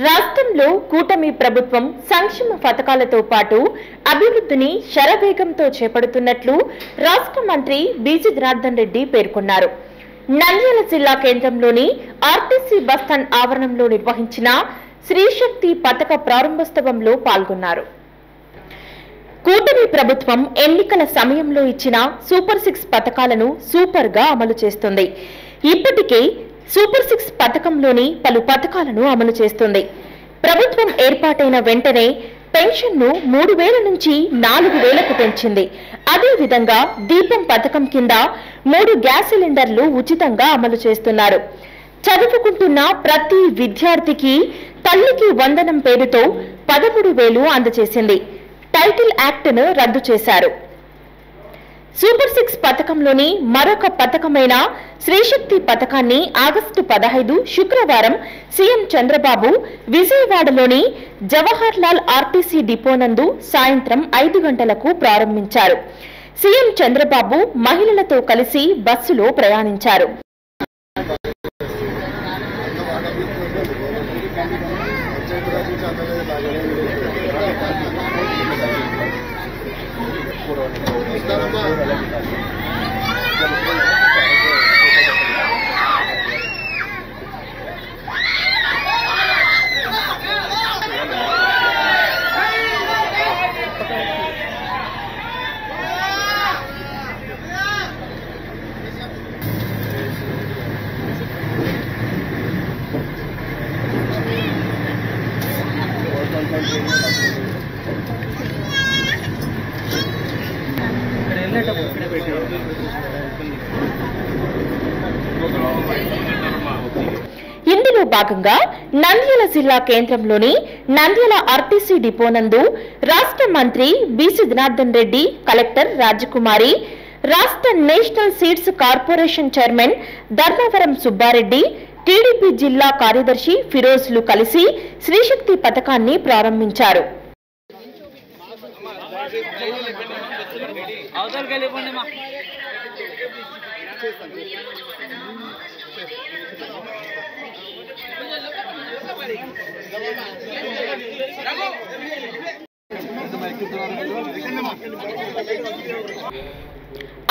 రాష్ట్రంలో కూటమి ప్రభుత్వం సంక్షేమ పథకాలతో పాటు అభివృద్ధిని శరవేగంతో చేపడుతున్నట్లు రాష్ట్ర మంత్రి బీసీ జనార్దన్ రెడ్డి పేర్కొన్నారు. నంద్యాల జిల్లా కేంద్రంలోని ఆర్టీసీ బస్టాండ్ ఆవరణంలో నిర్వహించిన శ్రీశక్తి పథక ప్రారంభోత్సవంలో పాల్గొన్నారు. కూటమి ప్రభుత్వం ఎన్నికల సమయంలో ఇచ్చిన సూపర్ 6 పథకాలను సూపర్ గా అమలు చేస్తుంది. ఇప్పటికే సూపర్ 6 పథకంలోని పలు పథకాలను అమలు చేస్తుంది. ప్రభుత్వం ఏర్పాటైన వెంటనే పెన్షన్ను 3,000 నుంచి 4,000కు పెంచింది. అదేవిధంగా దీపం పథకం కింద 3 గ్యాస్ సిలిండర్లు ఉచితంగా అమలు చేస్తున్నారు. చదువుకుంటున్న ప్రతి విద్యార్థికి తల్లికి వందనం పేరుతో 13,000 అందజేసింది. టైటిల్ యాక్ట్ ను రద్దు చేశారు. సూపర్ 6 పథకంలోని మరొక పథకమైన శ్రీశక్తి పథకాన్ని ఆగస్టు 15 శుక్రవారం సీఎం చంద్రబాబు విజయవాడలోని జవహర్ లాల్ ఆర్టీసీ డిపో నందు సాయంత్రం 5 గంటలకు ప్రారంభించారు. సీఎం చంద్రబాబు మహిళలతో కలిసి బస్సులో ప్రయాణించారు. ఇందులో భాగంగా నంద్యాల జిల్లా కేంద్రంలోని నంద్యాల ఆర్టీసీ డిపో నందు రాష్ట్ర మంత్రి బీసీ జనార్దన్ రెడ్డి, కలెక్టర్ రాజకుమారి, రాష్ట్ర national seeds corporation chairman Dharmavaram Subbareddy, TDP జిల్లా కార్యదర్శి ఫిరోజ్లు కలిసి శ్రీశక్తి పథకాన్ని ప్రారంభించారు.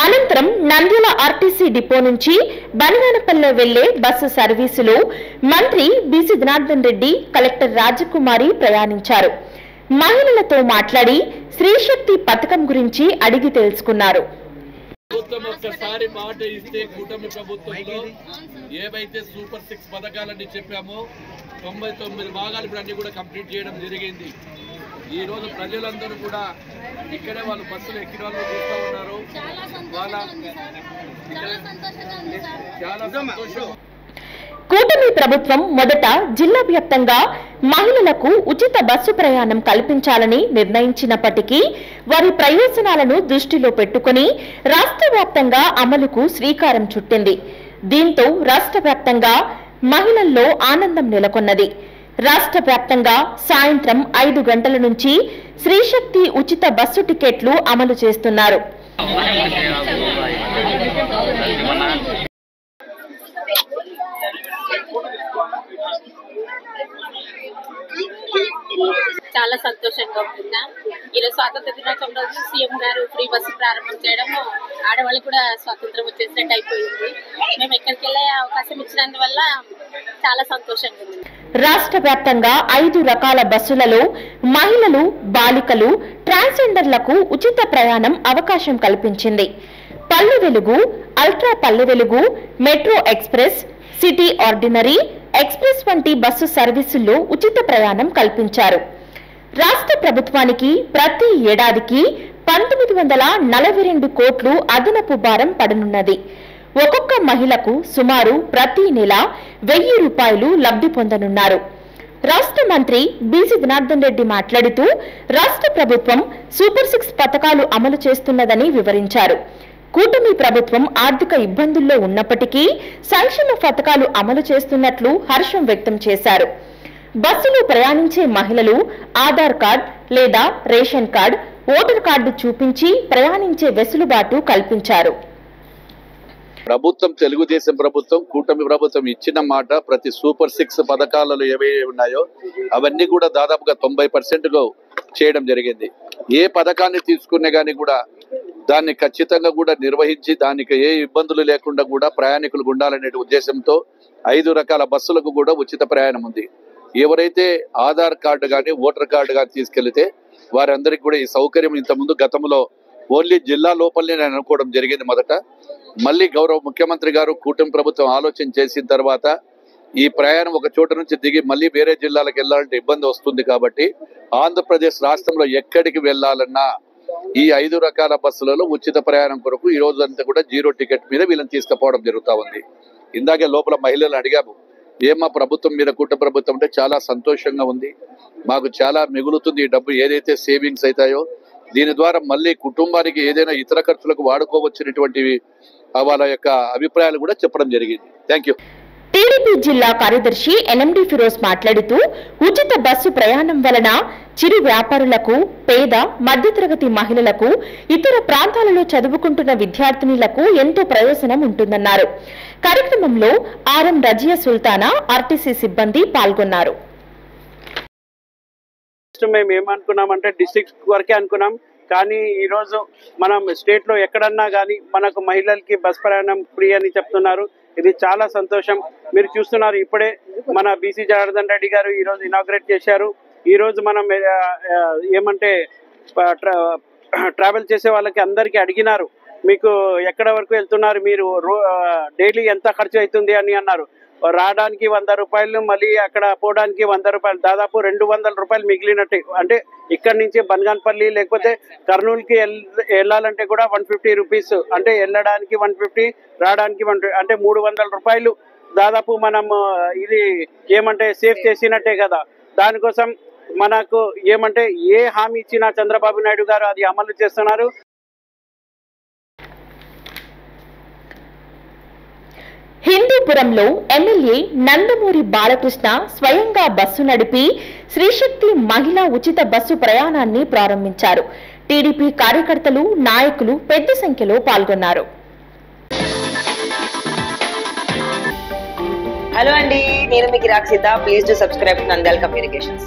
అనంతరం నంద్యాల ఆర్టీసీ డిపో నుంచి బనగానపల్లె వెళ్లే బస్సు సర్వీసులో మంత్రి బీసీ జనార్దన్ రెడ్డి, కలెక్టర్ రాజకుమారి ప్రయాణించారు. మహిళలతో మాట్లాడి శ్రీశక్తి పథకం గురించి అడిగి తెలుసుకున్నారు. ఒక్కసారి మాట ఇస్తే కూటమి ప్రభుత్వంలో ఏవైతే సూపర్ 6 పథకాలన్నీ చెప్పామో 99 భాగాలు ఇప్పుడు అన్ని కూడా కంప్లీట్ చేయడం జరిగింది. ఈ రోజు ప్రజలందరూ కూడా ఇక్కడే వాళ్ళు బస్సులు ఎక్కిన వాళ్ళు చూస్తూ ఉన్నారు. చాలా సంతోషం. కూటమి ప్రభుత్వం మొదట జిల్లా వ్యాప్తంగా మహిళలకు ఉచిత బస్సు ప్రయాణం కల్పించాలని నిర్ణయించినప్పటికీ వారి ప్రయోజనాలను దృష్టిలో పెట్టుకుని రాష్ట్ర వ్యాప్తంగా అమలుకు శ్రీకారం చుట్టింది. దీంతో రాష్ట్ర వ్యాప్తంగా మహిళల్లో ఆనందం నెలకొన్నది. రాష్ట్ర వ్యాప్తంగా సాయంత్రం 5 గంటల నుంచి శ్రీశక్తి ఉచిత బస్సు టికెట్లు అమలు చేస్తున్నారు. చాలా సంతోషంగా ఉంటుందా. ఈరోజు స్వాతంత్ర దినోత్సవం రోజు సీఎం గారు ఫ్రీ బస్సు ప్రారంభం చేయడం ఆడవాళ్ళకి కూడా స్వాతంత్రం వచ్చేసినట్టు అయిపోయింది. మేము ఎక్కడికి వెళ్ళే అవకాశం ఇచ్చినందువల్ల చాలా సంతోషంగా ఉంది. రాష్ట్ర వ్యాప్తంగా 5 రకాల బస్సులలో మహిళలు, బాలికలు, ట్రాన్స్జెండర్లకు ఉచిత ప్రయాణం అవకాశం కల్పించింది. Palle Velugu, ultra Palle Velugu, metro express, city ordinary express వంటి బస్సు సర్వీసుల్లో ఉచిత ప్రయాణం కల్పించారు. రాష్ట్ర ప్రభుత్వానికి ప్రతి ఏడాదికి 1942 కోట్లు అదనపు భారం పడనున్నది. ఒక్కొక్క మహిళకు సుమారు ప్రతి నెల 1,000 రూపాయలు లబ్ధి పొందనున్నారు. రాష్ట్ర మంత్రి బీసీ జనార్దన్ రెడ్డి మాట్లాడుతూ రాష్ట్ర ప్రభుత్వం సూపర్ 6 పథకాలు అమలు చేస్తున్నదని వివరించారు. కూటమి ప్రభుత్వం ఆర్థిక ఇబ్బందుల్లో ఉన్నప్పటికీ సంక్షేమ పథకాలు అమలు చేస్తున్నట్లు హర్షం వ్యక్తం చేశారు. బస్సులో ప్రయాణించే మహిళలు ఆధార్ కార్డ్ లేదా రేషన్ కార్డ్, ఓటర్ కార్డు చూపించి ప్రయాణించే వెసులుబాటు కల్పించారు. ప్రభుత్వం తెలుగుదేశం ప్రభుత్వం కూటమి ప్రభుత్వం ఇచ్చిన మాట ప్రతి సూపర్ 6 పథకాలలో ఏవైతే ఉన్నాయో అవన్నీ కూడా దాదాపుగా 90% చేయడం జరిగింది. ఏ పథకాన్ని తీసుకునే కానీ కూడా దాన్ని ఖచ్చితంగా కూడా నిర్వహించి దానికి ఏ ఇబ్బందులు లేకుండా కూడా ప్రయాణికులు ఉండాలనే ఉద్దేశంతో 5 రకాల బస్సులకు కూడా ఉచిత ప్రయాణం ఉంది. ఎవరైతే ఆధార్ కార్డు కానీ ఓటర్ కార్డు కానీ తీసుకెళ్తే వారందరికీ కూడా ఈ సౌకర్యం ఇంతకుముందు గతంలో ఓన్లీ జిల్లా లోపలనే నేను అనుకోవడం జరిగింది మొదట. మళ్ళీ గౌరవ ముఖ్యమంత్రి గారు కూటమి ప్రభుత్వం ఆలోచన చేసిన తర్వాత ఈ ప్రయాణం ఒక చోట నుంచి దిగి మళ్ళీ వేరే జిల్లాలకు వెళ్ళాలంటే ఇబ్బంది వస్తుంది కాబట్టి ఆంధ్రప్రదేశ్ రాష్ట్రంలో ఎక్కడికి వెళ్ళాలన్నా ఈ 5 రకాల బస్సులలో ఉచిత ప్రయాణం కొరకు ఈ రోజు అంతా కూడా 0 టికెట్ మీద వీళ్ళని తీసుకుపోవడం జరుగుతూ ఉంది. ఇందాకే లోపల మహిళలు అడిగాము, ఏమా ప్రభుత్వం మీద కూటమి ప్రభుత్వం అంటే చాలా సంతోషంగా ఉంది, మాకు చాలా మిగులుతుంది ఈ డబ్బు ఏదైతే సేవింగ్స్ అవుతాయో దీని ద్వారా మళ్ళీ కుటుంబానికి ఏదైనా ఇతర ఖర్చులకు వాడుకోవచ్చినటువంటివి వాళ్ళ యొక్క అభిప్రాయాలు కూడా చెప్పడం జరిగింది. Thank you. టీడీపీ జిల్లా కార్యదర్శి ఎన్ఎండి ఫిరోజ్ మాట్లాడుతూ ఉచిత బస్సు ప్రయాణం వలన చిరు వ్యాపారులకు, పేద మధ్యతరగతి మహిళలకు, ఇతర ప్రాంతాలలో చదువుకుంటున్న విద్యార్థినులకు ఎంతో ప్రయోజనం ఉంటుందన్నారు. కార్యక్రమంలో ఆర్ఎం రజియా సుల్తానా, ఆర్టీసీ సిబ్బంది పాల్గొన్నారు. మేము ఏమనుకున్నామంటే డిస్ట్రిక్ట్ వరకే అనుకున్నాం, కానీ ఈరోజు మనం స్టేట్లో ఎక్కడన్నా కానీ మనకు మహిళలకి బస్ ప్రయాణం ఫ్రీ అని చెప్తున్నారు. ఇది చాలా సంతోషం. మీరు చూస్తున్నారు, ఇప్పుడే మన బీసీ జనార్దన్ రెడ్డి గారు ఈరోజు ఇనాగ్రేట్ చేశారు. ఈరోజు మనం ఏమంటే ట్రావెల్ చేసే వాళ్ళకి అందరికీ అడిగినారు, మీకు ఎక్కడ వరకు వెళ్తున్నారు, మీరు డైలీ ఎంత ఖర్చు అవుతుంది అని అన్నారు. రావడానికి 100 రూపాయలు, మళ్ళీ అక్కడ పోవడానికి 100 రూపాయలు, దాదాపు 200 రూపాయలు మిగిలినట్టే. అంటే ఇక్కడి నుంచి బన్గాన్పల్లి లేకపోతే కర్నూలుకి వెళ్ళాలంటే కూడా 150 రూపీస్, అంటే వెళ్ళడానికి 150, రావడానికి 150, అంటే 300 రూపాయలు దాదాపు మనం ఇది ఏమంటే సేవ్ చేసినట్టే కదా. దానికోసం మనకు ఏమంటే ఏ హామీ ఇచ్చినా చంద్రబాబు నాయుడు గారు అది అమలు చేస్తున్నారు. హిందూపురంలో ఎమ్మెల్యే నందమూరి బాలకృష్ణ స్వయంగా బస్సు నడిపి శ్రీశక్తి మహిళా ఉచిత బస్సు ప్రయాణాన్ని ప్రారంభించారు. టీడీపీ కార్యకర్తలు, నాయకులు పెద్ద సంఖ్యలో పాల్గొన్నారు. హలో అండి, నేను మీ కిరాక్ Seetha. Please do subscribe to Nandyal communications.